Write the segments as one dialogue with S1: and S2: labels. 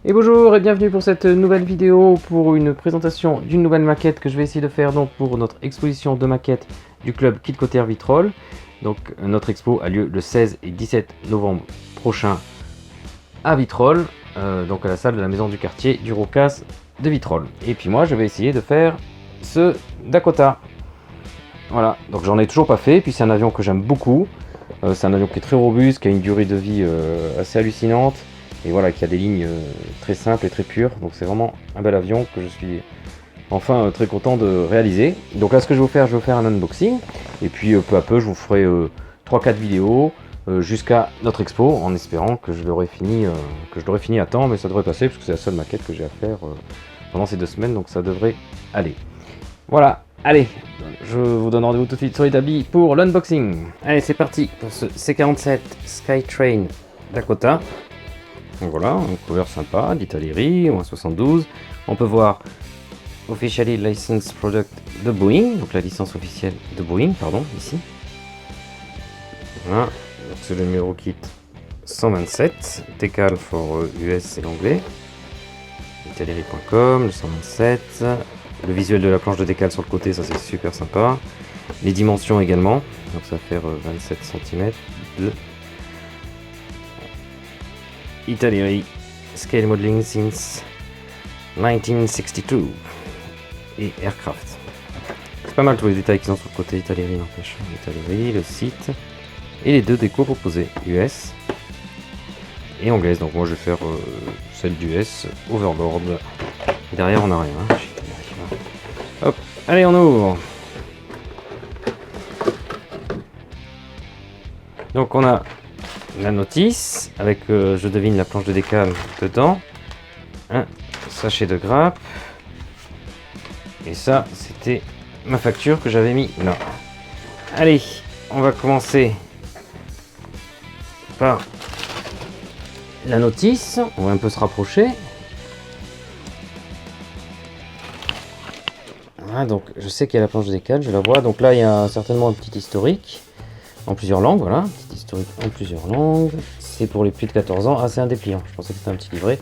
S1: Et bonjour et bienvenue pour cette nouvelle vidéo pour une présentation d'une nouvelle maquette que je vais essayer de faire donc pour notre exposition de maquettes du club Kit Cotter Vitrolles. Donc notre expo a lieu le 16 et 17 novembre prochain à Vitrolles, donc à la salle de la maison du quartier du Rocas de Vitrolles. Et puis moi je vais essayer de faire ce Dakota. Voilà, donc j'en ai toujours pas fait, puis c'est un avion que j'aime beaucoup. C'est un avion qui est très robuste, qui a une durée de vie assez hallucinante. Et voilà, qui a des lignes très simples et très pures. Donc c'est vraiment un bel avion que je suis enfin très content de réaliser. Donc là ce que je vais vous faire un unboxing. Et puis peu à peu je vous ferai 3-4 vidéos jusqu'à notre expo, en espérant que je l'aurai fini, à temps. Mais ça devrait passer parce que c'est la seule maquette que j'ai à faire pendant ces 2 semaines. Donc ça devrait aller. Voilà, allez, je vous donne rendez-vous tout de suite sur l'établi pour l'unboxing. Allez, c'est parti pour ce C47 Skytrain Dakota. Donc voilà, une couleur sympa, d'Italie, moins 72. On peut voir Officially Licensed Product de Boeing, donc la licence officielle de Boeing, pardon, ici. Voilà, donc c'est le numéro kit 127, Decal for US, c'est l'anglais. Italeri.com, le 127. Le visuel de la planche de décal sur le côté, ça c'est super sympa. Les dimensions également, donc ça va faire 27 cm de Italeri Scale Modeling since 1962 et Aircraft. C'est pas mal tous les détails qui sont sur le côté. Italeri n'empêche. Italeri, le site et les deux décos proposés, US et anglaise. Donc moi je vais faire celle d'US, Overlord. Et derrière on a rien. Hein. Hop, allez on ouvre. Donc on a la notice avec, je devine, la planche de décal dedans, un sachet de grappe, et ça c'était ma facture que j'avais mis là. Allez, on va commencer par la notice, on va un peu se rapprocher. Voilà, donc je sais qu'il y a la planche de décal, je la vois, donc là il y a certainement un petit historique en plusieurs langues, voilà, petit historique en plusieurs langues. C'est pour les plus de 14 ans. Ah, c'est un dépliant, je pensais que c'était un petit livret.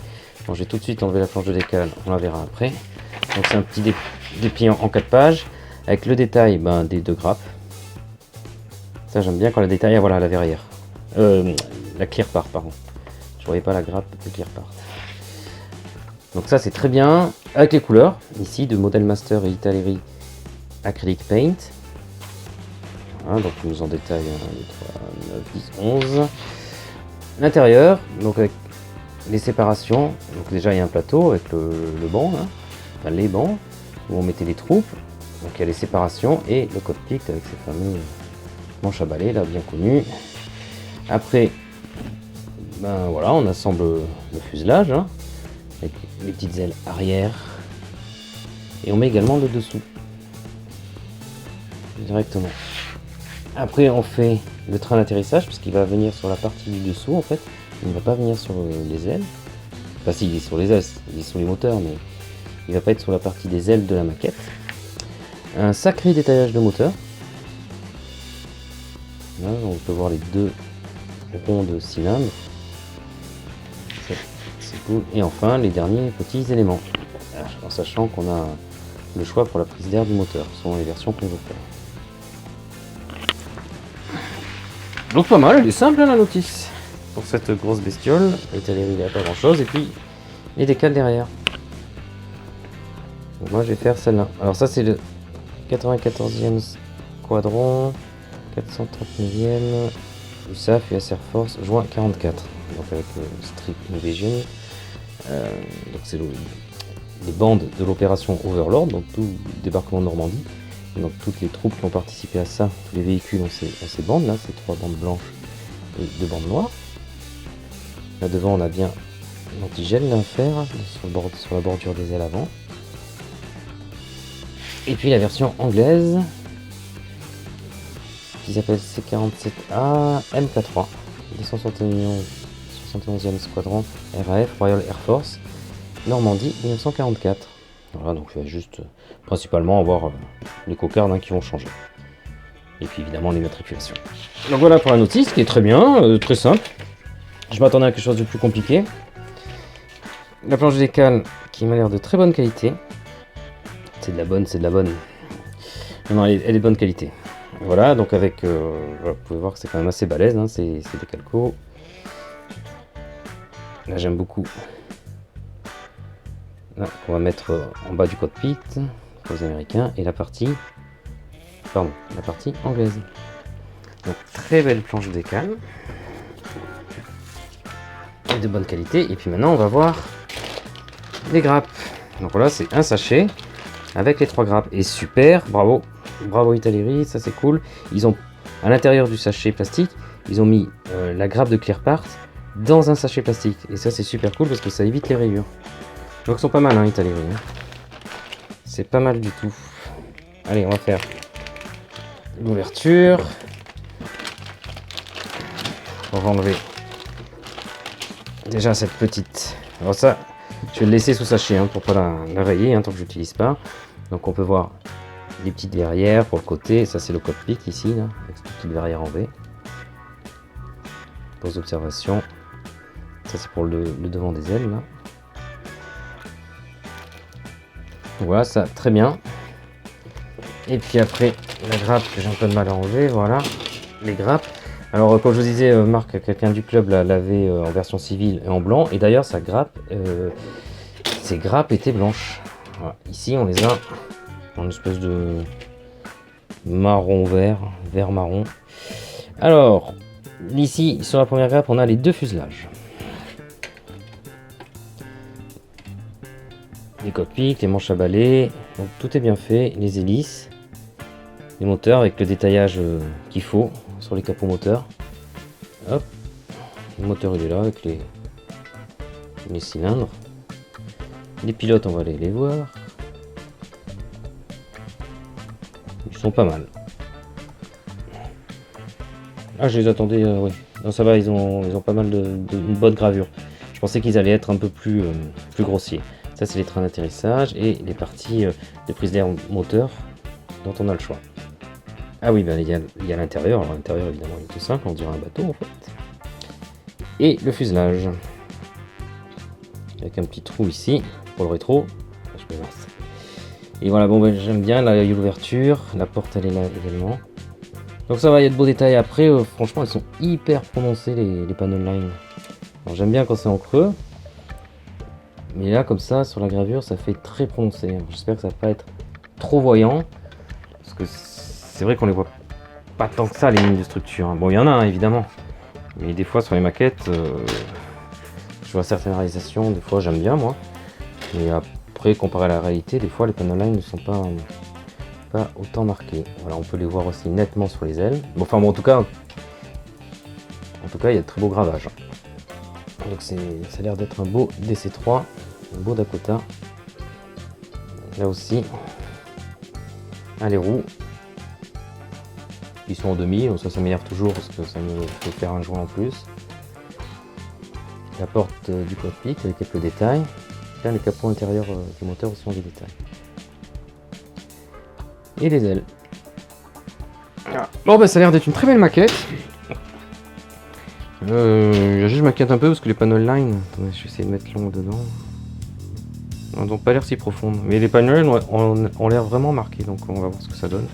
S1: Bon, j'ai tout de suite enlevé la planche de décal, on la verra après. Donc c'est un petit dépliant en 4 pages avec le détail des 2 grappes. Ça j'aime bien quand le détail, ah, voilà la verrière, la clear part, pardon. Je voyais pas la grappe de clear part. Donc ça c'est très bien avec les couleurs ici de Model Master et Italeri Acrylic Paint. Voilà, donc nous en détail 1, 2, 3, 9, 10, 11. L'intérieur, donc avec les séparations. Donc déjà il y a un plateau avec le banc, là, enfin les bancs où on mettait les troupes. Donc il y a les séparations et le cockpit avec ces fameux manches à balai là bien connus. Après, voilà, on assemble le fuselage hein, avec les petites ailes arrière et on met également le dessous directement. Après on fait le train d'atterrissage puisqu'il va venir sur la partie du dessous en fait, il ne va pas venir sur les ailes. Enfin si, il est sur les ailes, il est sur les moteurs mais il va pas être sur la partie des ailes de la maquette. Un sacré détaillage de moteur. Là on peut voir les 2 ronds de cylindre. C'est cool. Et enfin les derniers petits éléments. En sachant qu'on a le choix pour la prise d'air du moteur, selon les versions qu'on veut faire. Donc pas mal, elle est simple hein, la notice pour cette grosse bestiole. Italeri, il n'y a pas grand chose. Et puis les décals derrière. Donc moi je vais faire celle-là. Alors ça c'est le 94e squadron, 439e USAF US Air Force, juin 44. Donc avec Strip Invasion. Donc c'est les bandes de l'opération Overlord, donc tout le débarquement de Normandie. Donc toutes les troupes qui ont participé à ça, tous les véhicules ont ces bandes là, ces 3 bandes blanches et 2 bandes noires. Là devant on a bien l'antigel d'un fer sur la bordure des ailes avant. Et puis la version anglaise qui s'appelle C47A MK3, 271e squadron RAF Royal Air Force, Normandie 1944. Voilà, donc il va juste principalement avoir les cocardes qui vont changer. Et puis évidemment les matriculations. Donc voilà pour la notice qui est très bien, très simple. Je m'attendais à quelque chose de plus compliqué. La planche d'écale qui m'a l'air de très bonne qualité. C'est de la bonne, c'est de la bonne. Non, elle est de bonne qualité. Voilà, donc avec, vous pouvez voir que c'est quand même assez balèze, hein, c'est des calcos. Là j'aime beaucoup. Là, on va mettre en bas du cockpit pour les Américains et la partie anglaise. Donc très belle planche d'écale et de bonne qualité. Et puis maintenant on va voir les grappes. Donc voilà, c'est un sachet avec les 3 grappes et super, bravo Italeri, ça c'est cool. Ils ont à l'intérieur du sachet plastique, ils ont mis la grappe de Clearpart dans un sachet plastique et ça c'est super cool parce que ça évite les rayures. Donc ils sont pas mal, hein, Italeri, hein. C'est pas mal du tout. Allez, on va faire l'ouverture. On va enlever déjà cette petite. Alors ça, je vais le laisser sous sachet, hein, pour pas la rayer, hein, tant que je l'utilise pas. Donc on peut voir des petites verrières pour le côté. Ça c'est le cockpit ici, là, avec cette petite verrière en V. Pose d'observation. Ça c'est pour le devant des ailes, là. Voilà, ça très bien. Et puis après la grappe que j'ai un peu de mal à enlever, voilà les grappes. Alors comme je vous disais, Marc, quelqu'un du club l'avait en version civile et en blanc. Et d'ailleurs sa grappe, ses grappes étaient blanches. Voilà. Ici on les a en une espèce de marron vert marron. Alors ici sur la première grappe on a les 2 fuselages. Les cockpits, les manches à balai, donc tout est bien fait, les hélices, les moteurs avec le détaillage qu'il faut sur les capots moteurs. Hop, le moteur il est là avec les cylindres. Les pilotes on va aller les voir. Ils sont pas mal. Ah je les attendais, oui. Non ça va, ils ont pas mal de bonne gravure. Je pensais qu'ils allaient être un peu plus grossiers. Ça c'est les trains d'atterrissage et les parties de prise d'air moteur dont on a le choix. Ah oui, ben, il y a l'intérieur. Alors l'intérieur évidemment il est tout simple, on dirait un bateau en fait. Et le fuselage. Avec un petit trou ici pour le rétro. Je peux voir ça. Et voilà, bon ben, j'aime bien, là il y a l'ouverture, la porte elle est là également. Donc ça va, il y a de beaux détails après, franchement elles sont hyper prononcées les panel line. Alors j'aime bien quand c'est en creux. Mais là, comme ça, sur la gravure, ça fait très prononcé. J'espère que ça va pas être trop voyant. Parce que c'est vrai qu'on les voit pas tant que ça, les lignes de structure. Bon, il y en a, hein, évidemment. Mais des fois, sur les maquettes, je vois certaines réalisations, des fois, j'aime bien, moi. Mais après, comparé à la réalité, des fois, les panel lines ne sont pas autant marqués. Voilà, on peut les voir aussi nettement sur les ailes. Bon, enfin, bon, en tout cas, il y a de très beaux gravages. Donc ça a l'air d'être un beau DC3, un beau Dakota. Là aussi, les roues, ils sont en demi, donc ça m'énerve toujours parce que ça me fait faire un joint en plus. La porte du cockpit avec quelques détails. Là, les capots intérieurs du moteur aussi ont des détails. Et les ailes. Bon bah ça a l'air d'être une très belle maquette. Je m'inquiète un peu parce que les panel line, attendez, je vais essayer de mettre l'ongle dedans. Elles n'ont pas l'air si profondes. Mais les panel ont l'air vraiment marqués, donc on va voir ce que ça donne.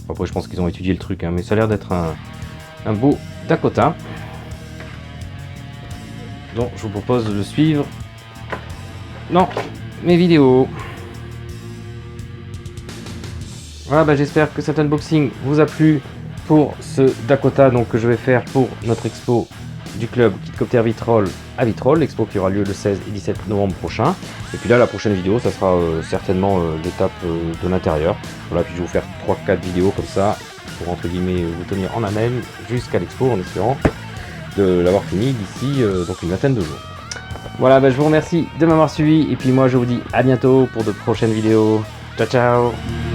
S1: Après je pense qu'ils ont étudié le truc, hein, mais ça a l'air d'être un beau Dakota. Donc je vous propose de suivre dans mes vidéos. Voilà, bah, j'espère que cet unboxing vous a plu pour ce Dakota donc, que je vais faire pour notre expo du club Kitcopter Vitrolles à Vitrolles, l'expo qui aura lieu le 16 et 17 novembre prochain. Et puis là, la prochaine vidéo, ça sera certainement l'étape de l'intérieur. Voilà, puis je vais vous faire 3-4 vidéos comme ça pour entre guillemets vous tenir en haleine jusqu'à l'expo en espérant de l'avoir fini d'ici donc une vingtaine de jours. Voilà, bah, je vous remercie de m'avoir suivi et puis moi je vous dis à bientôt pour de prochaines vidéos. Ciao ciao.